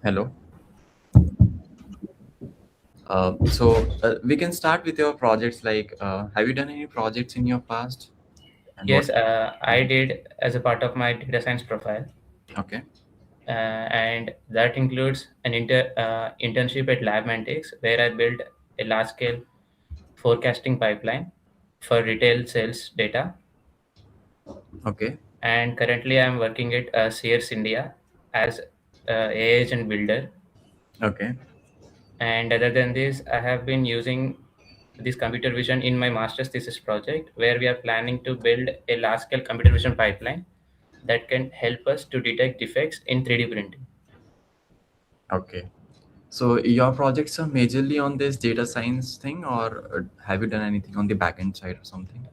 Hello. We can start with your projects. Have you done any projects in your past? And what? Yes, I did as a part of my data science profile, Okay. and that includes an internship at LabMantics, where I built a large-scale forecasting pipeline for retail sales data. Okay. And currently, I'm working at Sears India as AI agent builder. Okay. And other than this, I have been using this computer vision in my master's thesis project, where we are planning to build a large-scale computer vision pipeline that can help us to detect defects in 3D printing. Okay. So your projects are majorly on this data science thing, or have you done anything on the backend side or something?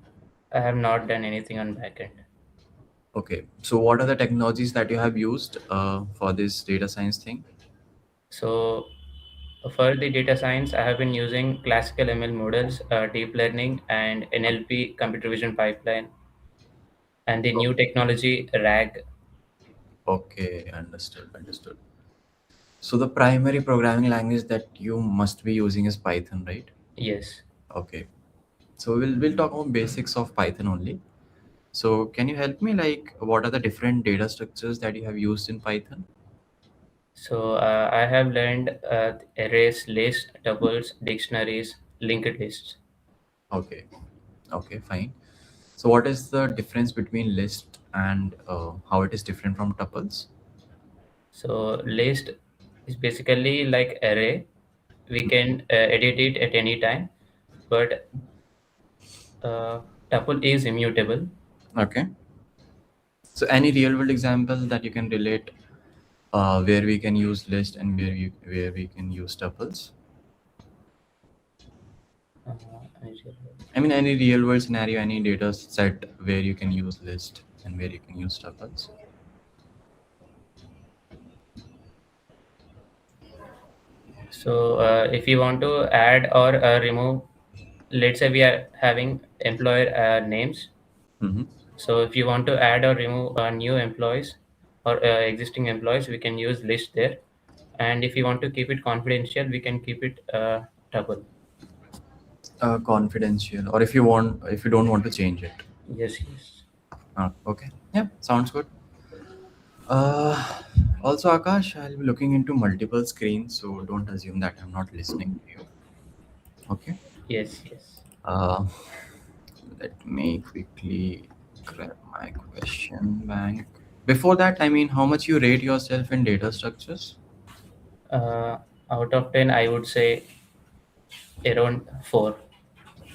I have not done anything on backend. Okay. So what are the technologies that you have used for this data science thing? So for the data science, I have been using classical ML models, deep learning, and NLP computer vision pipeline, and the new technology RAG. Okay. Understood. Understood. So the primary programming language that you must be using is Python, right? Yes. Okay. So we'll talk about basics of Python only. So can you help me, like, what are the different data structures that you have used in Python? So I have learned arrays, lists, tuples, dictionaries, linked lists. Okay, okay, fine. So what is the difference between list and how it is different from tuples? So list is basically like array. We can edit it at any time, but uh, tuple is immutable. Okay. So any real world example that you can relate where we can use list and where we can use tuples? Uh, I mean, any real world scenario, any data set where you can use list and where you can use tuples? So if you want to add or remove, let's say we are having employer names. Mm-hmm. So if you want to add or remove new employees or existing employees, we can use list there. And if you want to keep it confidential, we can keep it tuple. Confidential, or if you don't want to change it. Yes, yes. Okay, yeah, sounds good. Uh, Also, Akash, I'll be looking into multiple screens, so don't assume that I'm not listening to you. Okay. Yes, yes. Uh, Let me quickly grab my question bank. Before that, I mean, how much you rate yourself in data structures? Uh, Out of 10, I would say around 4.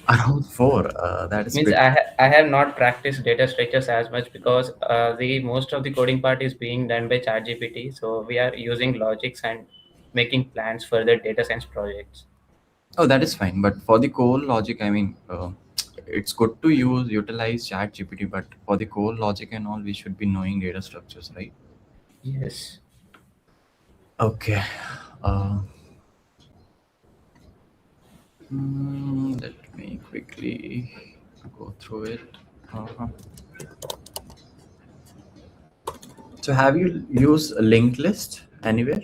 Around four. That is Means pretty. I have not practiced data structures as much because the most of the coding part is being done by ChatGPT. So we are using logics and making plans for the data science projects. Oh, that is fine. But for the core logic, I mean, it's good to utilize Chat GPT. But for the core logic and all, we should be knowing data structures, right? Yes. Okay. Uh, Let me quickly go through it. Uh-huh. So, have you used a linked list anywhere?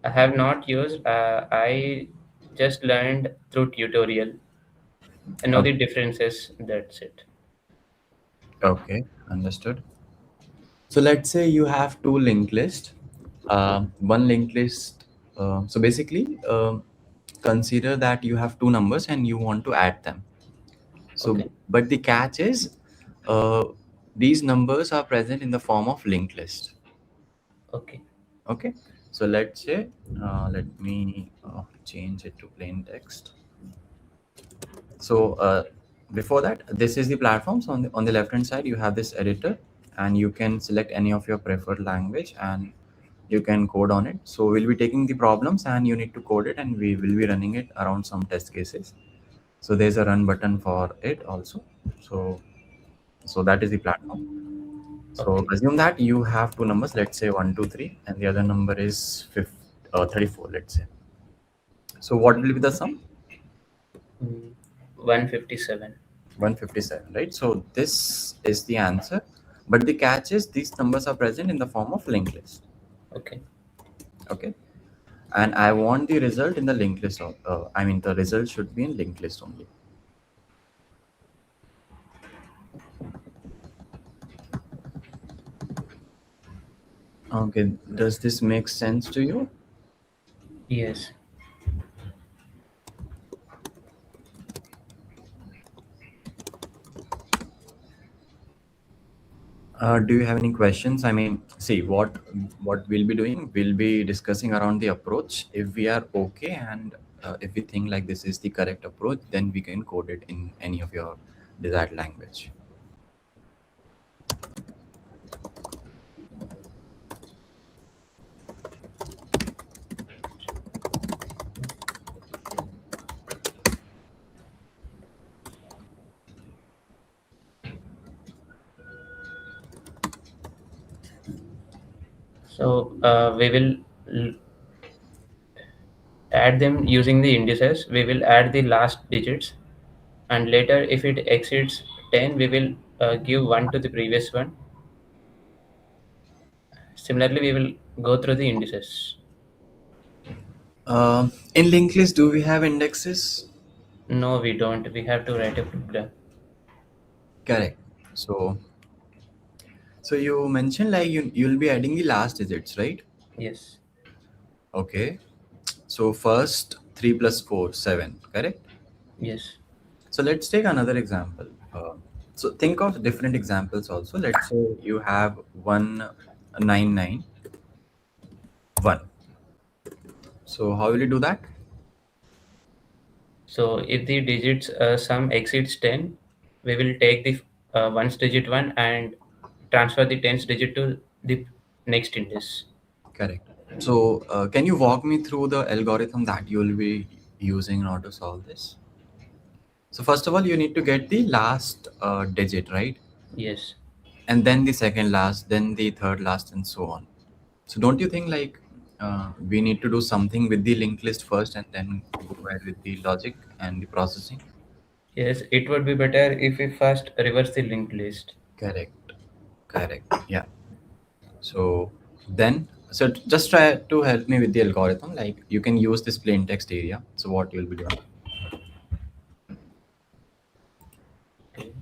I have not used. I just learned through tutorial. I know the Okay, differences. That's it. okay, understood. So, let's say you have two linked lists. One linked list. So, basically, consider that you have two numbers and you want to add them. So, Okay. but the catch is, uh, these numbers are present in the form of linked list. Okay. Okay, so let's say, let me change it to plain text. So before that, this is the platform. So on the left hand side, you have this editor, and you can select any of your preferred language, and you can code on it. So we'll be taking the problems, and you need to code it, and we will be running it around some test cases. So there's a run button for it also. So that is the platform. So Okay. assume that you have two numbers, let's say 123, and the other number is 34, let's say. So what will be the sum? 157. 157, right? So this is the answer. But the catch is these numbers are present in the form of linked list. Okay. Okay, and I want the result in the linked list. I mean, the result should be in linked list only. Okay, does this make sense to you? Yes. Do you have any questions? I mean, see what we'll be doing. We'll be discussing around the approach. If we are okay, and if we think like this is the correct approach, then we can code it in any of your desired language. So we will l- add them using the indices. We will add the last digits, and later if it exceeds 10, we will give 1 to the previous one. Similarly, we will go through the indices. In linked list, do we have indexes? No, we don't. We have to write a program. Correct. So you mentioned like you'll be adding the last digits, right? Yes. Okay. So first 3 plus 4, 7. Correct. Yes. So let's take another example. So think of different examples also. Let's say you have 199 1. So how will you do that? So if the digits sum exceeds 10, we will take the ones digit one and transfer the tens digit to the next index. Correct. So can you walk me through the algorithm that you will be using in order to solve this? So first of all, you need to get the last digit, right? Yes. And then the second last, then the third last, and so on. So don't you think like we need to do something with the linked list first and then go ahead with the logic and the processing? Yes, it would be better if we first reverse the linked list. Correct. Correct. Yeah. So then, just try to help me with the algorithm. Like you can use this plain text area. So what you'll be doing, Okay.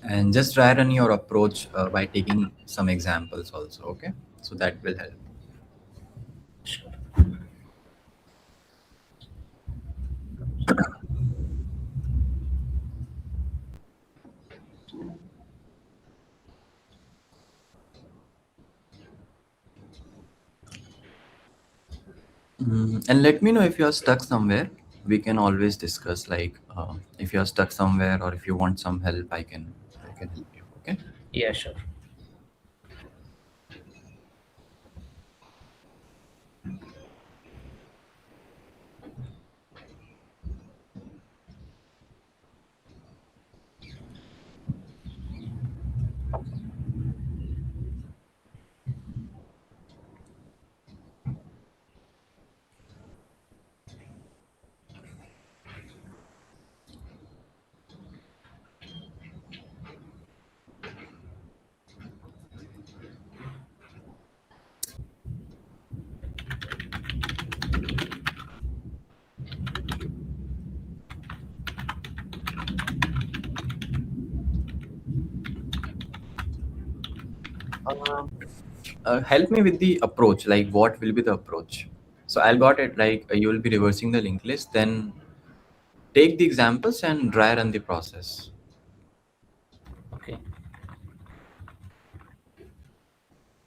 and just try run your approach by taking some examples also. Okay, so that will help. Sure. And let me know if you are stuck somewhere. We can always discuss. Like if you are stuck somewhere or if you want some help, I can help you. Okay. Yeah, sure. Um, Help me with the approach. Like what will be the approach? So I got it. Like you will be reversing the linked list. Then take the examples and dry run the process. Okay.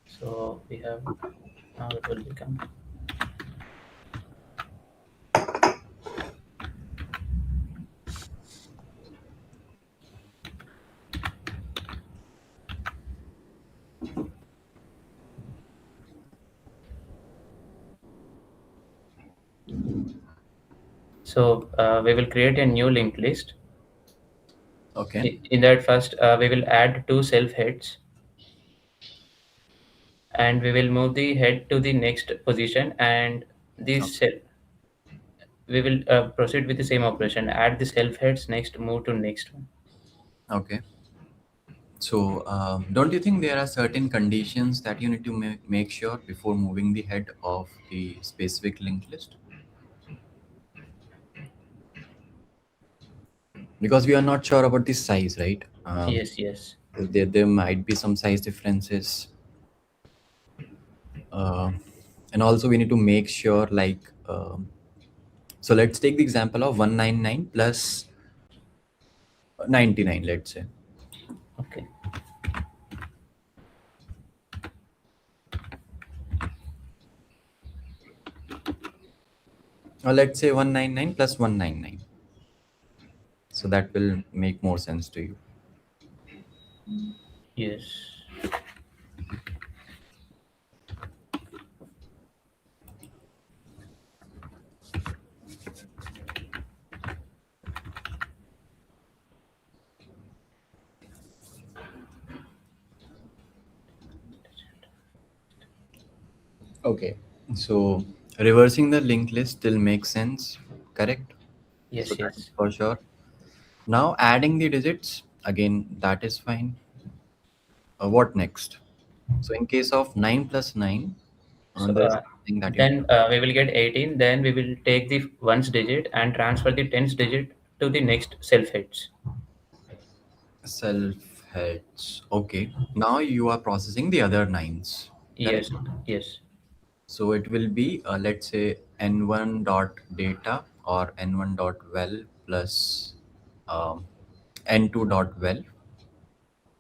So we have now it will become. So we will create a new linked list. Okay. In that first, we will add two self heads, and we will move the head to the next position, and Okay. this we will proceed with the same operation. Add the self heads next, move to next one. Okay. So, don't you think there are certain conditions that you need to make sure before moving the head of the specific linked list? Because we are not sure about the size, right? Yes, yes. There might be some size differences. Uh, and also, we need to make sure, like, so let's take the example of 199 plus 99, let's say. Okay. Or let's say 199 plus 199. So that will make more sense to you. Yes. Okay. So reversing the linked list still makes sense, correct? So Yes, that is yes. for sure. Now adding the digits, again, that is fine. What next? So in case of 9 plus 9, So there is something that you need then we will get 18. Then we will take the ones digit and transfer the tens digit to the next self heads. to self heads. Okay. Now you are processing the other nines, correct? Yes, yes, So it will be, let's say, n1 dot data or n1 dot well plus um, n2 dot well.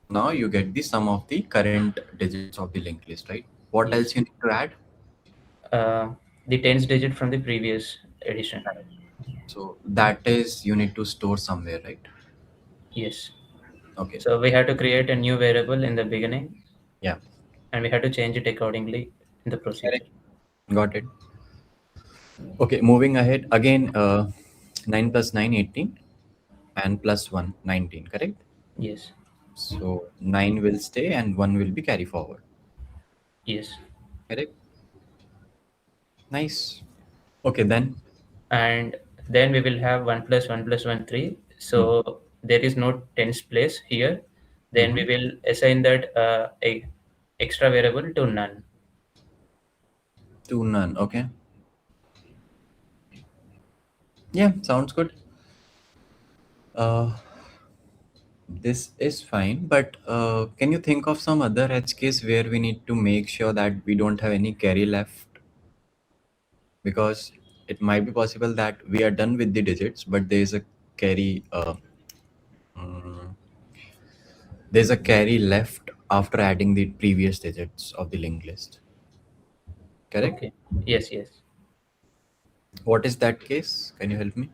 Now you get the sum of the current digits of the linked list, right? What else yes. you need to add? Uh, the tens digit from the previous edition. So that is you need to store somewhere, right? Yes. Okay. So we have to create a new variable in the beginning, Yeah. and we have to change it accordingly in the Correct. procedure. Got it. Okay. Moving ahead again. 9 plus 9, 18, and plus 1, 19. Correct. Yes, So 9 will stay and 1 will be carry forward. yes. Correct. Nice. Okay then. And then we will have 1 plus 1 plus 1, 3. Hmm. So there is no tens place here. Then Mm-hmm. we will assign that a extra variable to none. To none. Okay. Yeah. Sounds good. Uh, this is fine, but can you think of some other edge case where we need to make sure that we don't have any carry left? Because it might be possible that we are done with the digits, but carry. Mm, there's a carry left after adding the previous digits of the linked list. Correct. Okay. Yes, yes. What is that case? Can you help me?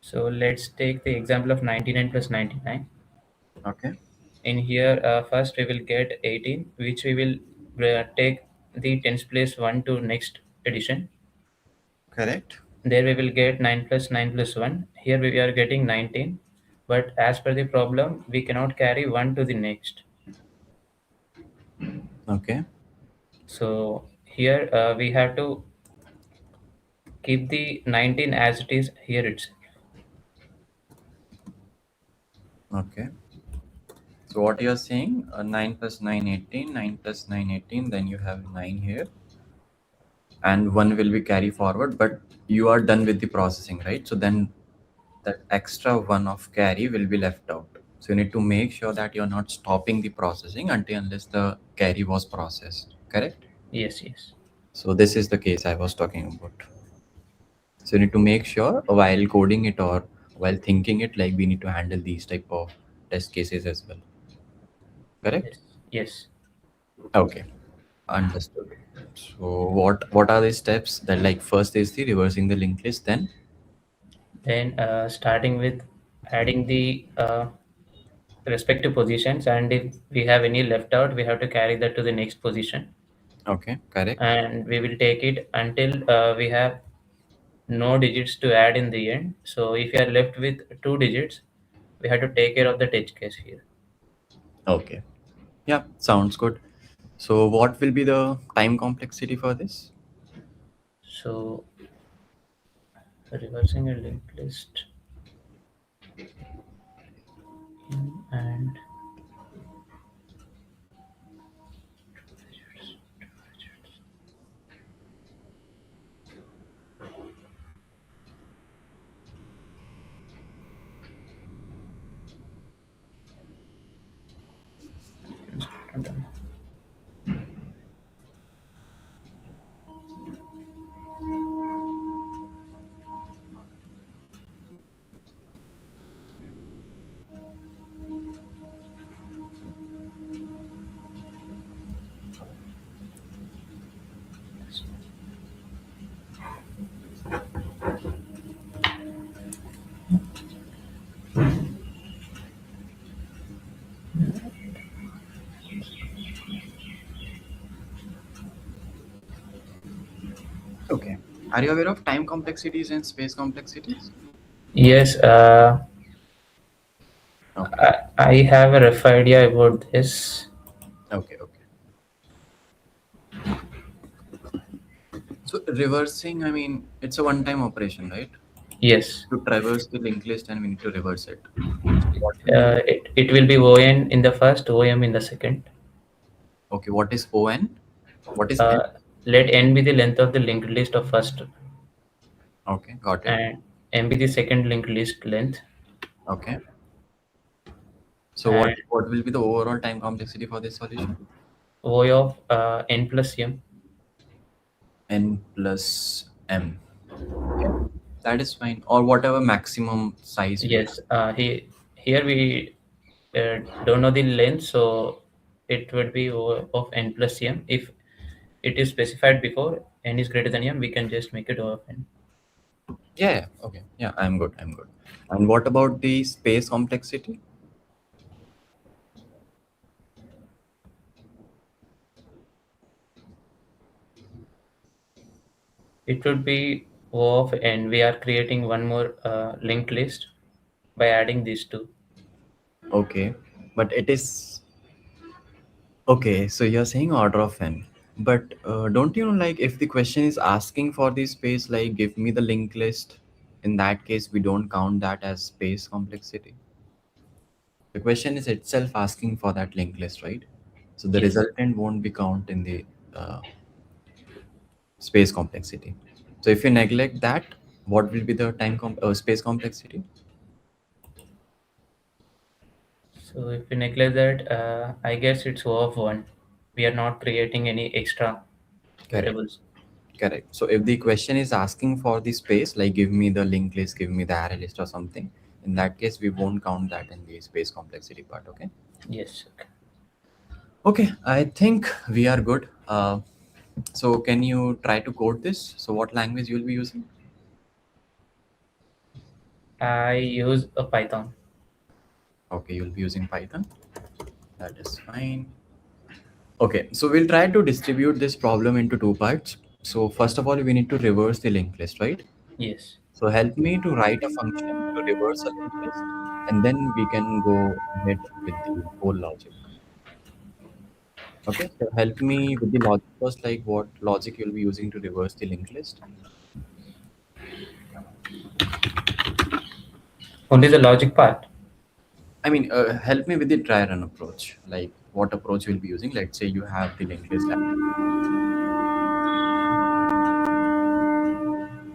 So let's take the example of 99 plus 99. Okay. In here, first we will get 18, which we will take the tens place 1 to next addition. Correct. There we will get 9 plus 9 plus 1. Here we are getting 19. But as per the problem, we cannot carry 1 to the next. Okay. So here we have to keep the 19 as it is here itself. Okay. So what you're saying, 9 plus 9, 18, 9 plus 9, 18, then you have 9 here, and 1 will be carry forward, but you are done with the processing, right? So then that extra 1 of carry will be left out. So you need to make sure that you're not stopping the processing until unless the carry was processed, correct? Yes, yes, So this is the case I was talking about. So you need to make sure while coding it or while thinking it, like we need to handle these type of test cases as well, correct? yes, yes. Okay. Understood. So what are the steps that, like, first is the reversing the linked list, then Then starting with adding the respective positions, and if we have any left out, we have to carry that to the next position. okay, correct. And we will take it until we have no digits to add in the end. So if you are left with two digits, we have to take care of the edge case here. Okay. Yeah, sounds good. So what will be the time complexity for this? So reversing a linked list and Okay. Are you aware of time complexities and space complexities? yes, Okay. I have a rough idea about this. Okay. Okay. So reversing, I mean, it's a one-time operation, right? Yes, To traverse the linked list and we need to reverse it. So what will be the it will be ON in the first, OM in the second. okay? What is ON? What is N? Uh, Let N be the length of the linked list of first, Okay, got it. and M be the second linked list length, Okay. So and what will be the overall time complexity for this solution? O of N plus M. N plus M. Okay, that is fine. Or whatever maximum size we have. Yes, here we don't know the length, so it would be O of N plus M. If it is specified before N is greater than M, we can just make it O of N. Yeah, yeah. Okay. Yeah, I'm good. I'm good. And what about the space complexity? It would be O of N. We are creating one more linked list by adding these two. Okay, but it is okay. So you're saying order of n, but don't you know, like, if the question is asking for the space, like, give me the linked list, in that case, we don't count that as space complexity. The question is itself asking for that linked list, right? So the Yes. resultant won't be count in the uh, space complexity. So if you neglect that, what will be the space complexity? So if we neglect that, I guess it's O of 1. We are not creating any extra Correct. variables. Correct. So if the question is asking for the space, like give me the linked list, give me the array list or something, in that case, we won't count that in the space complexity part. Okay. Yes. Okay. Okay. I think we are good. So can you try to code this? So what language you will be using? I use a Python. Okay, you'll be using Python. That is fine. Okay, so we'll try to distribute this problem into two parts. So first of all, we need to reverse the linked list, right? Yes. So help me to write a function to reverse a linked list, and then we can go ahead with the whole logic. Okay, so help me with the logic first, like what logic you'll be using to reverse the linked list. Only the logic part. I mean, help me with the try run approach, like what approach you'll be using. Let's say you have the linked list.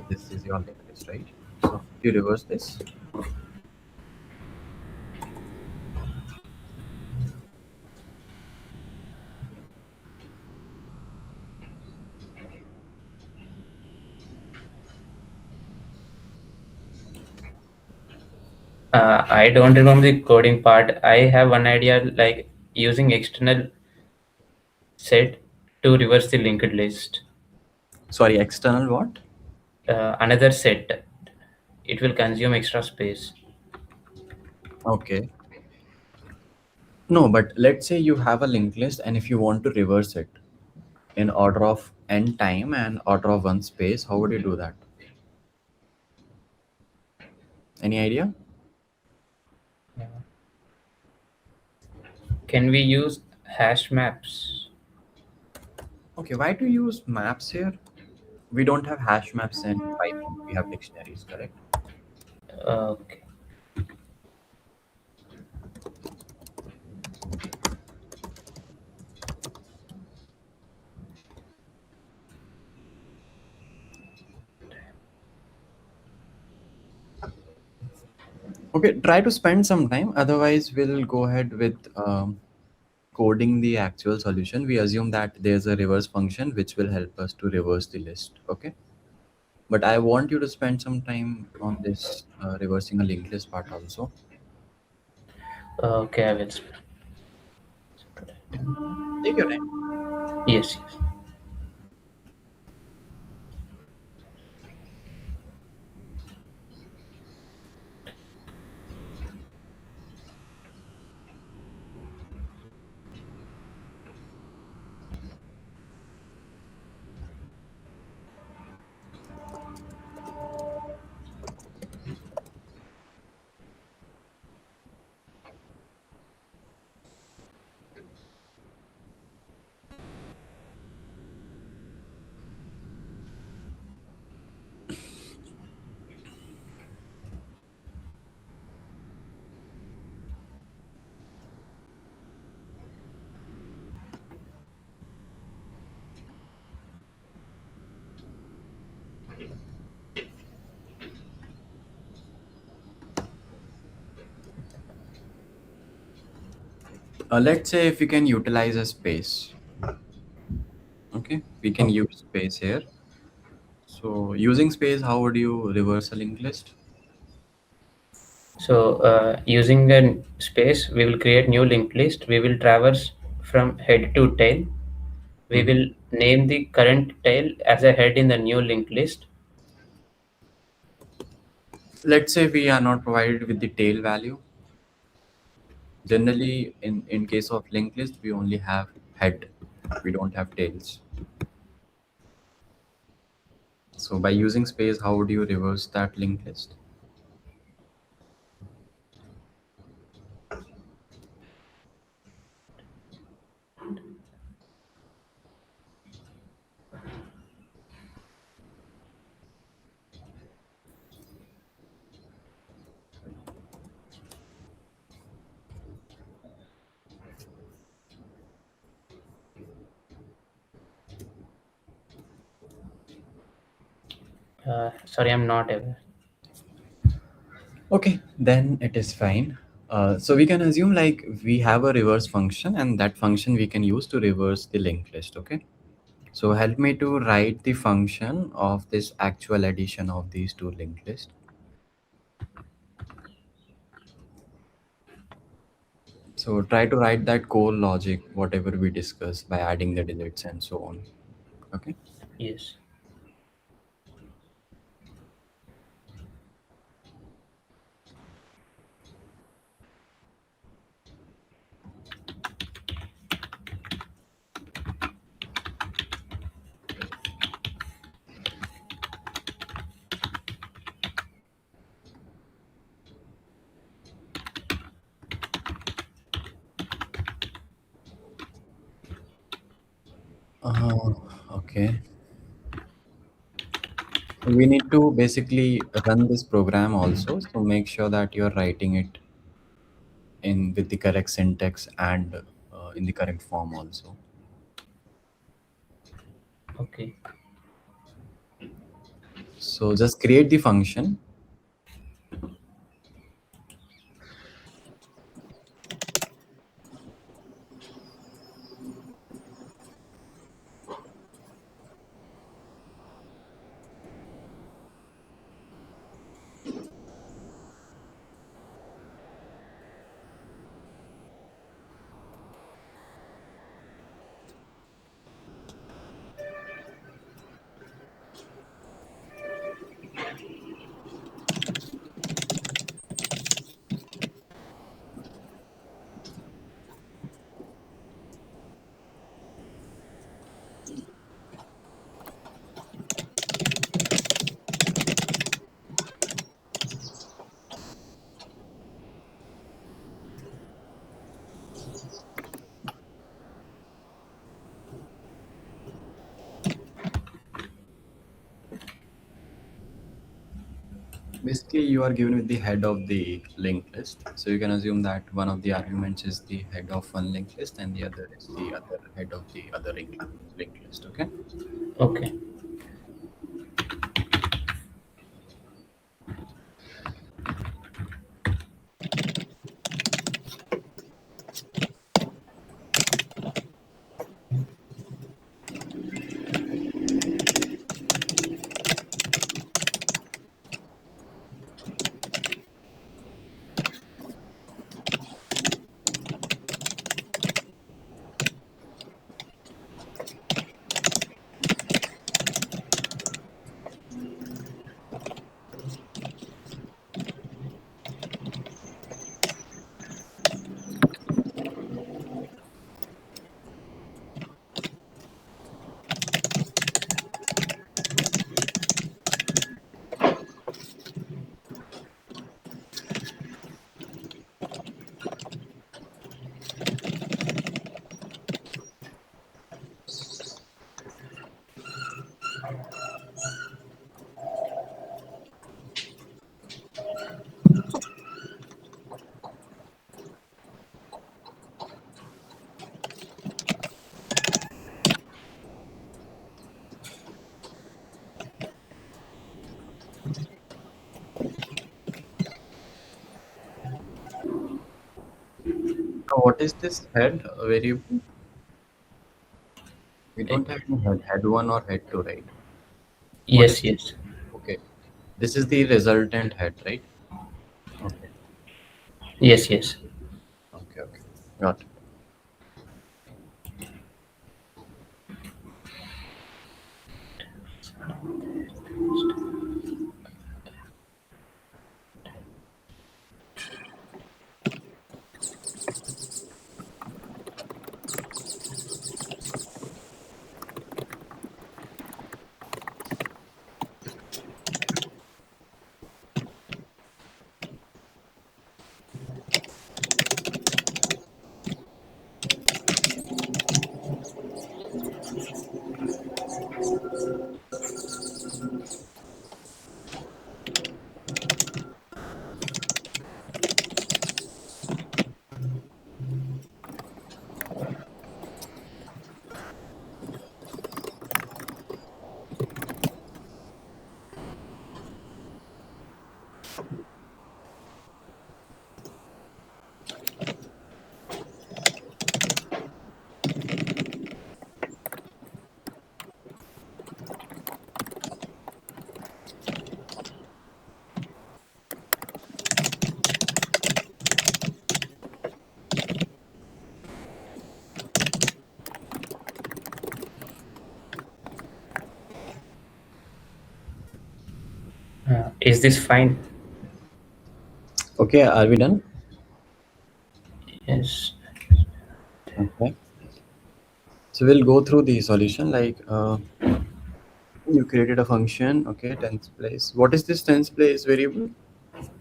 This is your linked list, right? So if you reverse this, I don't remember the coding part. I have one idea like using external set to reverse the linked list. sorry, external what? Another set. It will consume extra space. Okay. No, but let's say you have a linked list, and if you want to reverse it in order of n time and order of one space, how would you do that? Any idea? Yeah. Can we use hash maps? Okay, why to use maps here? We don't have hash maps in Python. We have dictionaries, correct? Okay. Okay, try to spend some time. Otherwise, we'll go ahead with coding the actual solution. We assume that there's a reverse function which will help us to reverse the list. Okay, but I want you to spend some time on this reversing a linked list part also. Okay, I will. Take your time. Yes, yes. Let's say if we can utilize a space. Okay, we can Okay. use space here. So using space, how would you reverse a linked list? So using a space, we will create new linked list. We will traverse from head to tail. We Mhm. will name the current tail as a head in the new linked list. Let's say we are not provided with the tail value. Generally, in case of linked list, we only have head. We don't have tails. So by using space, how would you reverse that linked list? Sorry, I'm not aware. Okay, then it is fine. So we can assume like we have a reverse function and that function we can use to reverse the linked list. Okay. So help me to write the function of this actual addition of these two linked lists. So try to write that core logic, whatever we discussed by adding the digits and so on. Okay. Yes. Okay. We need to basically run this program also. So make sure that you're writing it in with the correct syntax and in the correct form also. Okay. So just create the function. Basically, you are given with the head of the linked list. So you can assume that one of the arguments is the head of one linked list and the other is the other head of the other linked list. Okay. Okay. Now, what is this head variable? We Eh, don't have any head one or head two, right? What is Yes, yes, okay? This is the resultant head, right? Okay. yes, yes. Okay. Okay. Got it. Is this fine? Okay. Are we done? Yes. Okay. So we'll go through the solution. Like you created a function. Okay. Tens place. What is this tens place variable?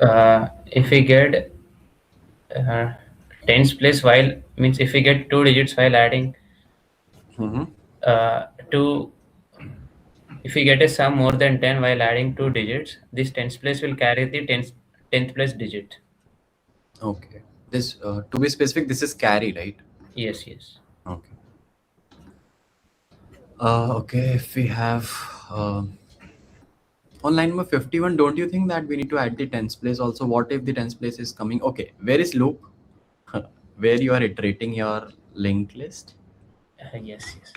If we get uh, tens place while means if we get two digits while adding Mm-hmm. two, if we get a sum more than 10 while adding two digits, this tens place will carry the tenth place digit. Okay. This to be specific, this is carry, right? Yes, yes. Okay. Okay. If we have uh, on line number 51, don't you think that we need to add the tens place also? What if the tens place is coming? Okay. Where is loop? Where you are iterating your linked list? Yes, yes.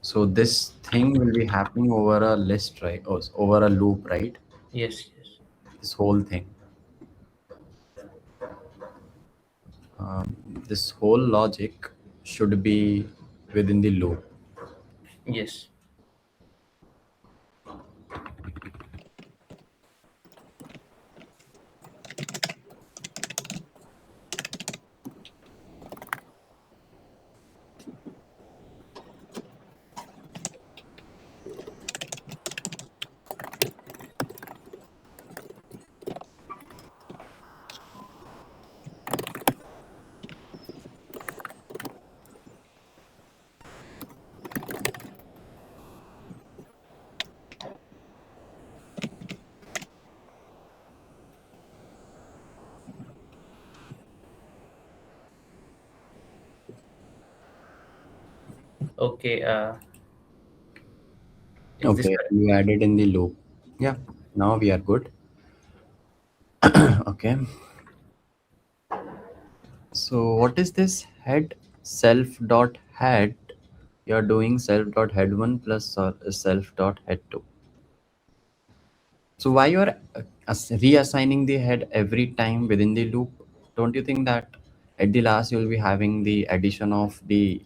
So this thing will be happening over a list, right? Or over a loop, right? Yes, yes. This whole thing. This whole logic should be within the loop. Yes. Okay. Is this Okay, correct? you added in the loop. Yeah, now we are good. Okay, so what is this head self dot head? You're doing self dot head 1 plus self dot head 2. So why you're reassigning the head every time within the loop? Don't you think that at the last you'll be having the addition of the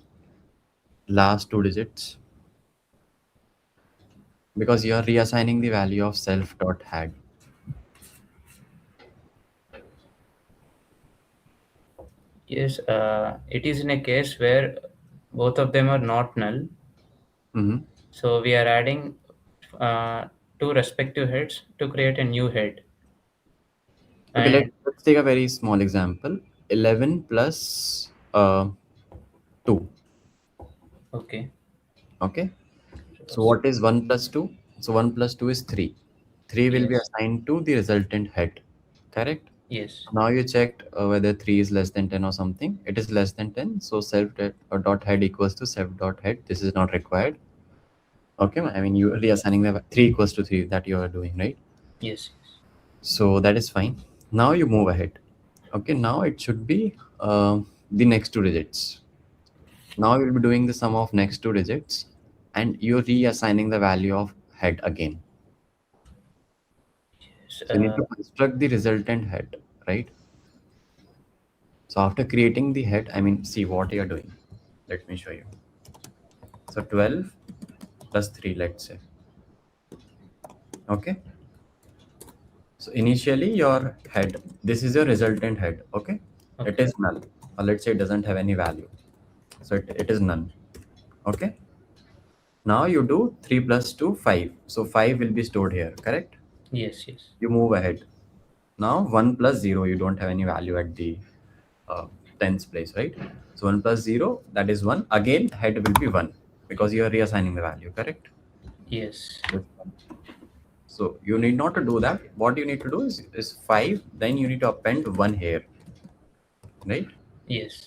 last two digits? Because you're reassigning the value of self dot head. Yes. It is in a case where both of them are not null. Mm-hmm. So we are adding uh, two respective heads to create a new head. Okay, And let's take a very small example. 11 plus 2. okay. Okay. So Yes. what is 1 plus 2? So 1 plus 2 is 3. 3 will be Yes. assigned to the resultant head. Correct? Yes. Now you checked whether 3 is less than 10 or something. It is less than 10. So dot head equals to self dot head. This is not required. Okay. I mean, you are reassigning the 3 equals to 3 that you are doing, right? Yes. So that is fine. Now you move ahead. Okay. Now it should be the next two digits. Now you'll be doing the sum of next two digits and you're reassigning the value of head again. Yes. So you need to construct the resultant head, right? So after creating the head, I mean, see what you're doing. Let me show you. So 12 plus 3, let's say. Okay. So initially your head, this is your resultant head. Okay. It Okay. is null. Or let's say it doesn't have any value. So it is none. Okay. Now you do 3 plus 2, 5. So 5 will be stored here, correct? Yes. Yes. You move ahead. Now 1 plus 0, you don't have any value at the uh, tens place, right? So 1 plus 0, that is 1. Again, head will be 1 because you are reassigning the value, correct? Yes. This one. So you need not to do that. What you need to do is 5, then you need to append 1 here, right? Yes.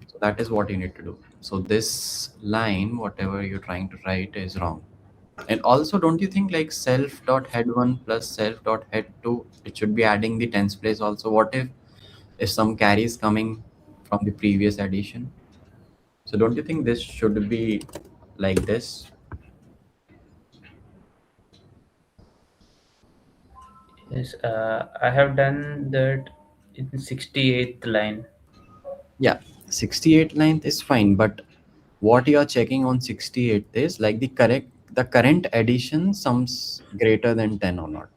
So that is what you need to do. So this line, whatever you're trying to write, is wrong. And also, don't you think like self dot head 1 plus self dot head 2, it should be adding the tens place also? What if some carry is coming from the previous addition? So don't you think this should be like this? Yes. I have done that in 68th line. Yeah, 68 length is fine, but what you are checking on 68 is like the current addition sums greater than 10 or not.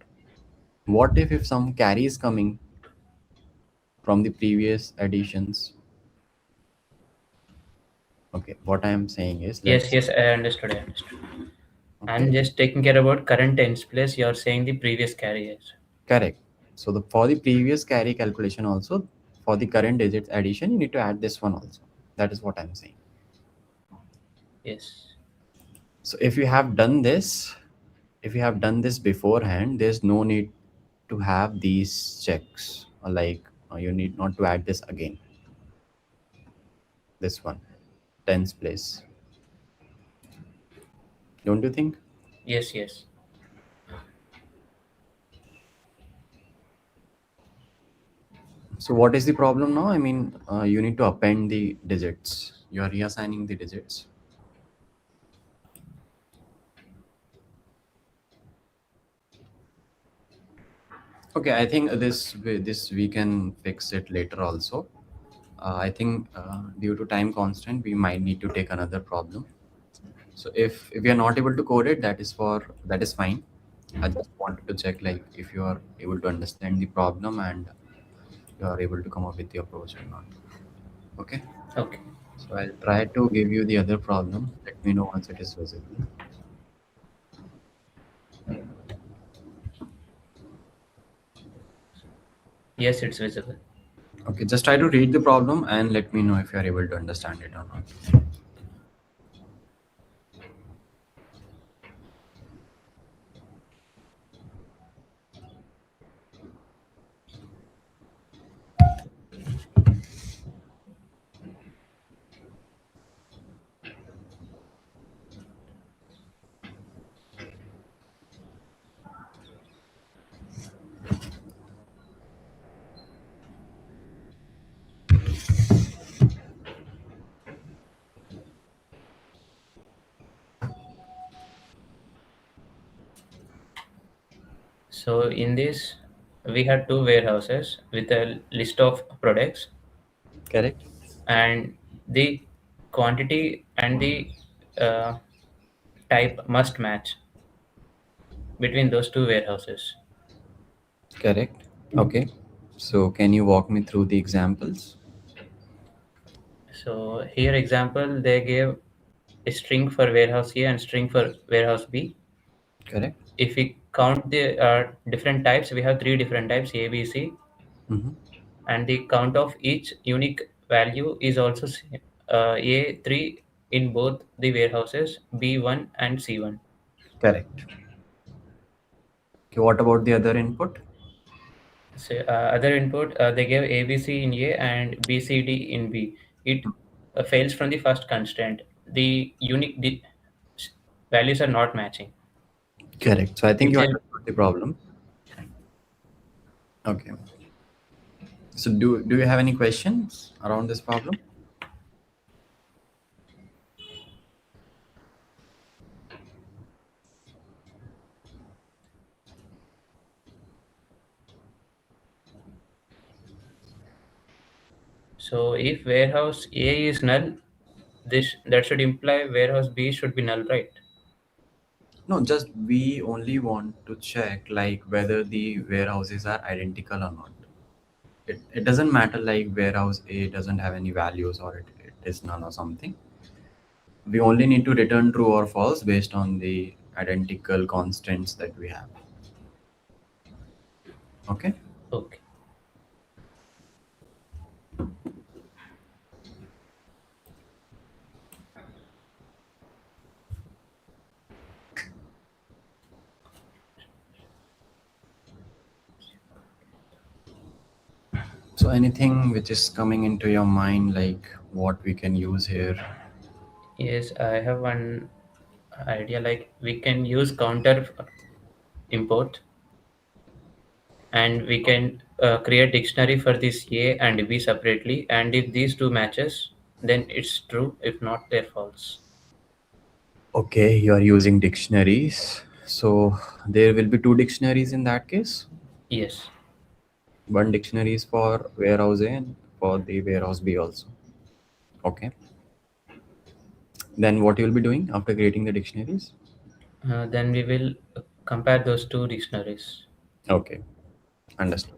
What if some carry is coming from the previous additions? Okay, what I am saying is Yes. let's Yes. I understood. I understood. I'm okay, just taking care about current tens place. You're saying the previous carriers. correct. So the for the previous carry calculation also for the current digits addition you need to add this one also. That is what I'm saying. Yes. So if you have done this, if you have done this beforehand, there's no need to have these checks. Like you need not to add this again. This one, tens place. Don't you think? Yes. Yes. So what is the problem now? I mean, you need to append the digits. You are reassigning the digits. Okay, I think this we can fix it later also. I think due to time constant, we might need to take another problem. So if we are not able to code it, that is fine. I just wanted to check like if you are able to understand the problem and you are able to come up with the approach or not. Okay. Okay. So I'll try to give you the other problem. Let me know once it is visible. Yes. It's visible. Okay, just try to read the problem and let me know if you are able to understand it or not. So in this, we had two warehouses with a list of products, Correct. and the quantity and the uh, type must match between those two warehouses. Correct. Okay. So can you walk me through the examples? So here example, they gave a string for warehouse A and string for warehouse B. Correct. If we count the different types, we have three different types, A, B, C, Mm-hmm. and the count of each unique value is also same. A3 in both the warehouses, B1 and C1. Correct. Okay, what about the other input? So other input, they gave ABC in A and BCD in B. It fails from the first constraint. The values are not matching. Correct. So I think It's you a understood the problem. Okay. So do you have any questions around this problem? So if warehouse A is null, this that should imply warehouse B should be null, right? No, just we only want to check like whether the warehouses are identical or not. It doesn't matter like warehouse A doesn't have any values or it is none or something. We only need to return true or false based on the identical constants that we have. Okay. Okay. So anything which is coming into your mind, like what we can use here? Yes, I have one idea, like we can use counter import, and we can create dictionary for this A and B separately, and if these two matches, then it's true. If not, they're false. Okay, you are using dictionaries. So there will be two dictionaries in that case. Yes. One dictionary is for warehouse A and for the warehouse B also. Okay. Then what you will be doing after creating the dictionaries? Then we will compare those two dictionaries. Okay, understood.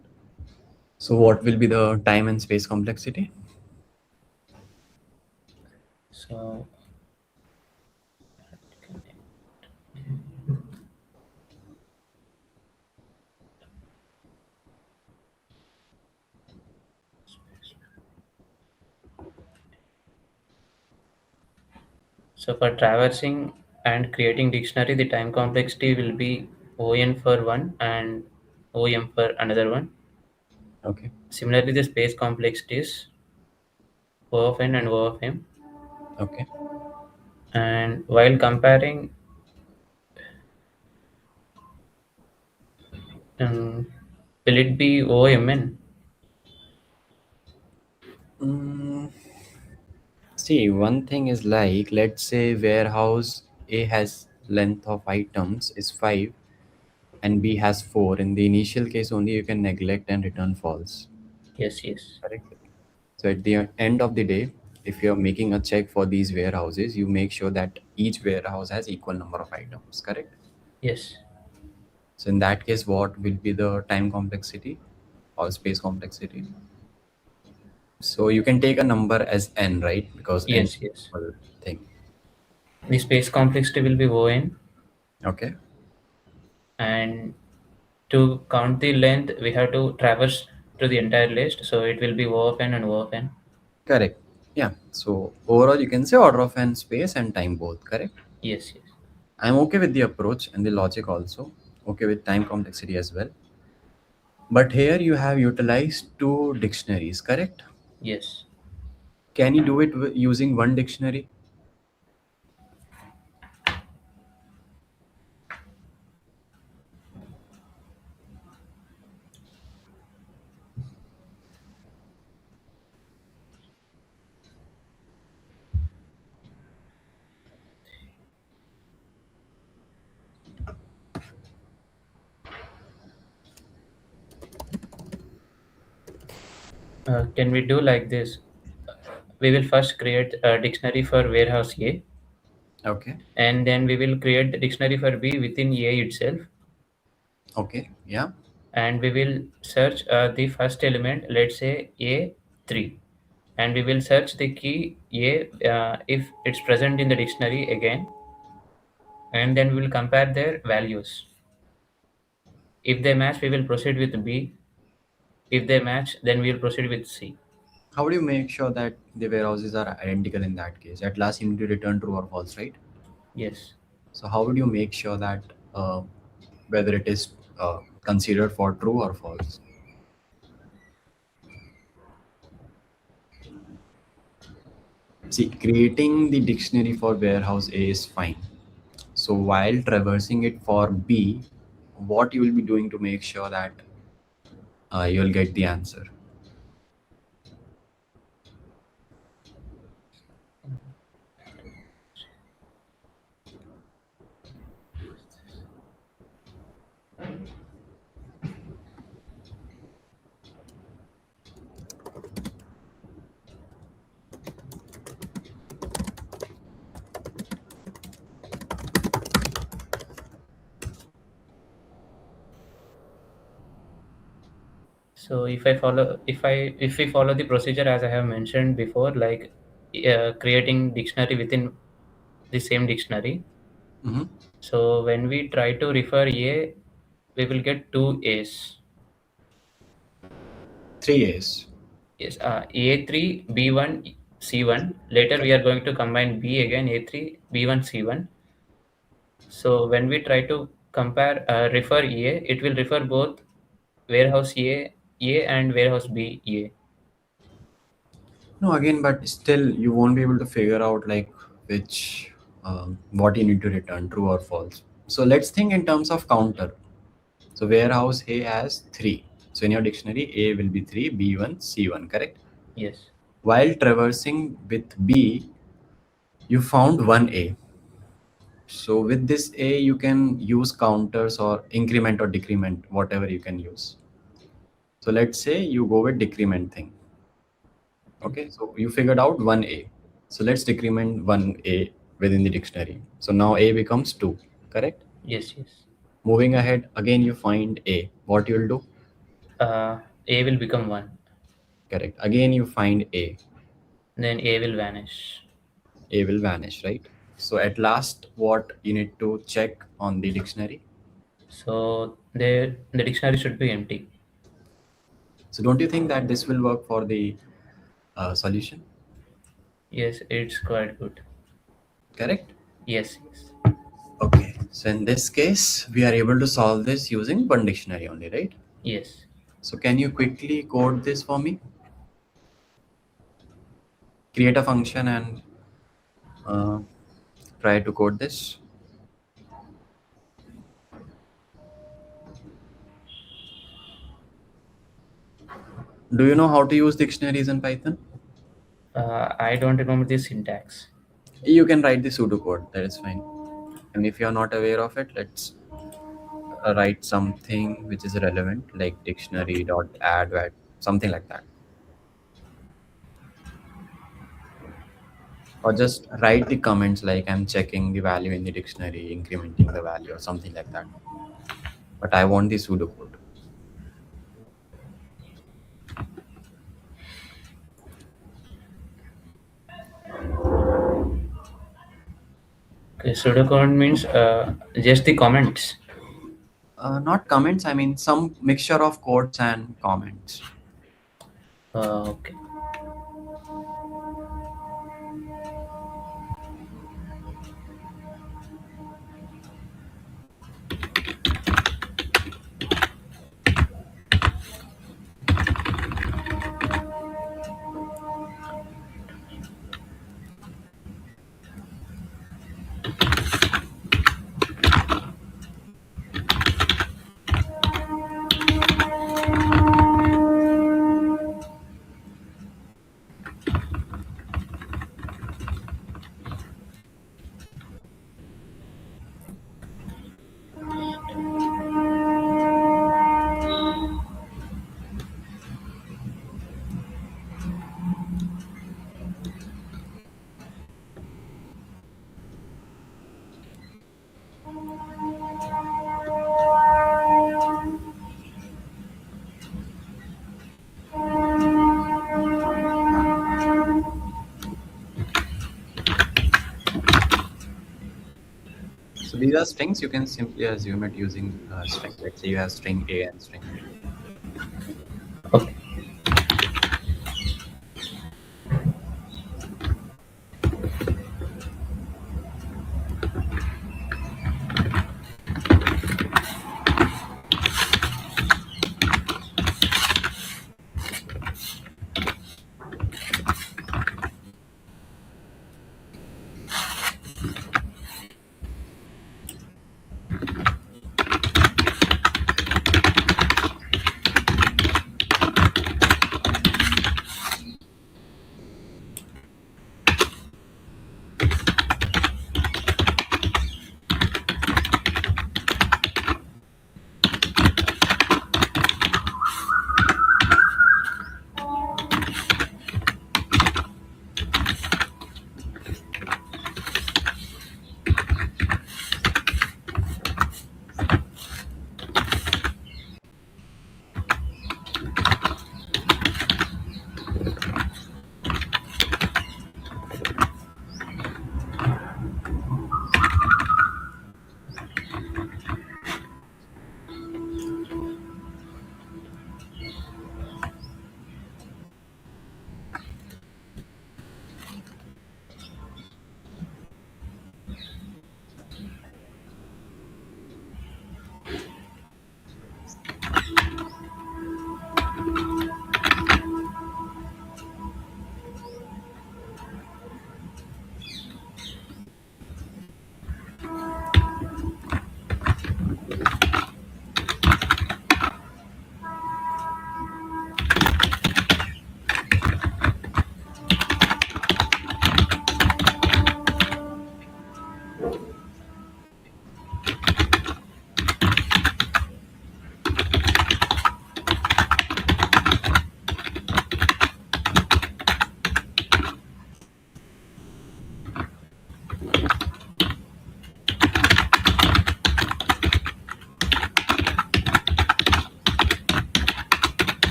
So what will be the time and space complexity? So, so for traversing and creating dictionary, the time complexity will be ON for one and OM for another one. Okay. Similarly, the space complexity is O of n and O of m. Okay. And while comparing, um, will it be OMN? Mm, see, one thing is like, let's say warehouse A has length of items is 5 and B has 4. In the initial case only you can neglect and return false. Yes, yes, Correct. So at the end of the day, if you're making a check for these warehouses, you make sure that each warehouse has equal number of items. Correct. yes, So in that case, what will be the time complexity or space complexity? So you can take a number as n, right? Because n is yes, yes. equal thing. The space complexity will be ON, Okay. and to count the length, we have to traverse to the entire list. So it will be O of n and O of n. Correct. Yeah. So overall, you can say order of n, space and time both. Correct. Yes, yes, I'm okay with the approach and the logic also. Okay with time complexity as well. But here you have utilized two dictionaries. Correct. yes. Can you do it using one dictionary? Can we do like this? We will first create a dictionary for warehouse A, Okay. and then we will create the dictionary for B within A itself, Okay. Yeah. and we will search the first element, let's say A3, and we will search the key A if it's present in the dictionary again, and then we will compare their values. If they match, we will proceed with B. If they match, then we will proceed with C. How do you make sure that the warehouses are identical in that case? At last, you need to return true or false, right? Yes. So how would you make sure that whether it is considered for true or false? See, creating the dictionary for warehouse A is fine. So while traversing it for B, what you will be doing to make sure that you'll get the answer? So if we follow the procedure as I have mentioned before, like creating dictionary within the same dictionary. Hmm. So when we try to refer A, we will get two A's. Three A's. Yes, A3, B1, C1. Later we are going to combine B again, A3, B1, C1. So when we try to refer A, it will refer both warehouse A and warehouse B, A. No, again, but still, you won't be able to figure out like which what you need to return, true or false. So let's think in terms of counter. So warehouse A has three. So in your dictionary, A will be three, B1, C1, correct? Yes, While traversing with B, you found one A. So with this A, you can use counters or increment or decrement, whatever you can use. So let's say you go with decrement thing. Okay, so you figured out one A. So let's decrement one A within the dictionary. So now A becomes two, correct? yes, yes. Moving ahead, again you find A. What you'll do? A will become 1, Correct. Again you find A. then A will vanish. A will vanish, right? So at last, what you need to check on the dictionary? So the dictionary should be empty. So don't you think that this will work for the solution? Yes, it's quite good. Correct. Yes, yes, Okay. So in this case, we are able to solve this using one dictionary only, right? yes. So can you quickly code this for me? Create a function and uh, try to code this. Do you know how to use dictionaries in Python? I don't remember the syntax. You can write the pseudocode. That is fine. And if you are not aware of it, let's write something which is relevant, like dictionary dot add something like that. Or just write the comments like I'm checking the value in the dictionary, incrementing the value, or something like that. But I want the pseudocode. Okay, pseudocode means just the comments. Not comments, I mean some mixture of quotes and comments. Okay. So these are strings. You can simply assume it using string. Let's say you have string A and string B. Okay.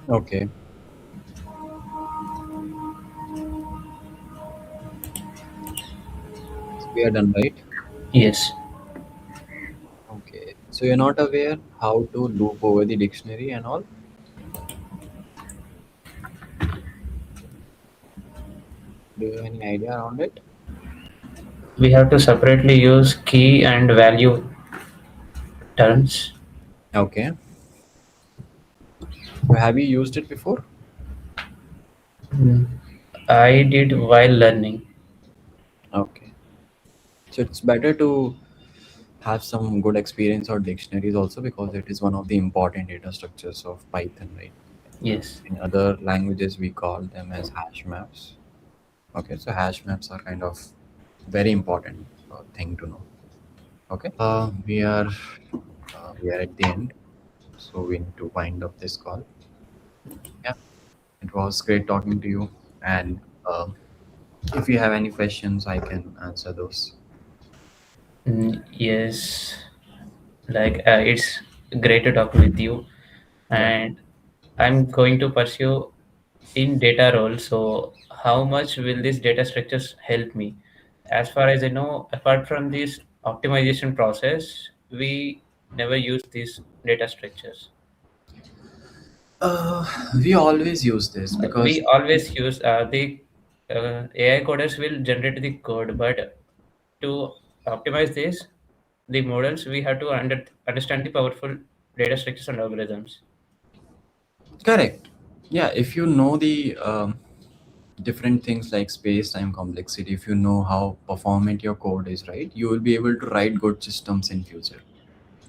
Okay. So we are done, right? Yes. Okay. So you're not aware how to loop over the dictionary and all? Do you have any idea around it? We have to separately use key and value terms. Okay. So have you used it before? Mm. I did while learning. Okay. So it's better to have some good experience or dictionaries also because it is one of the important data structures of Python, right? Yes. In other languages, we call them as hash maps. Okay, so hash maps are kind of very important thing to know. Okay, we are at the end, so we need to wind up this call. Yeah, it was great talking to you, and if you have any questions, I can answer those. Yes. Like it's great to talk with you, Yeah. and I'm going to pursue in data role. So how much will these data structures help me? As far as I know, apart from this optimization process, we never use these data structures. Uh, we always use this because We always use the AI coders will generate the code, but to optimize this, the models we have to understand the powerful data structures and algorithms. correct. Yeah, if you know the different things like space time complexity, if you know how performant your code is, right, you will be able to write good systems in future.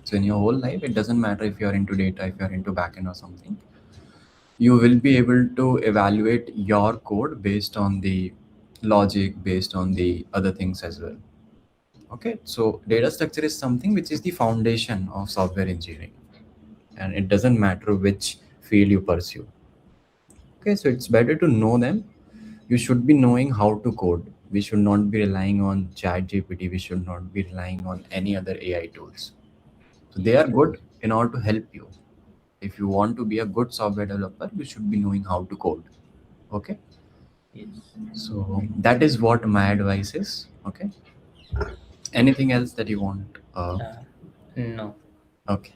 So in your whole life, it doesn't matter if you're into data, if you're into backend or something, you will be able to evaluate your code based on the logic, based on the other things as well. Okay, so data structure is something which is the foundation of software engineering, and it doesn't matter which field you pursue. Okay, so it's better to know them. You should be knowing how to code. We should not be relying on chat gpt, we should not be relying on any other AI tools. So they are Yes. good in order to help you. If you want to be a good software developer, you should be knowing how to code. Okay, Yes. so that is what my advice is. Okay, anything else that you want? Uh, no. Okay.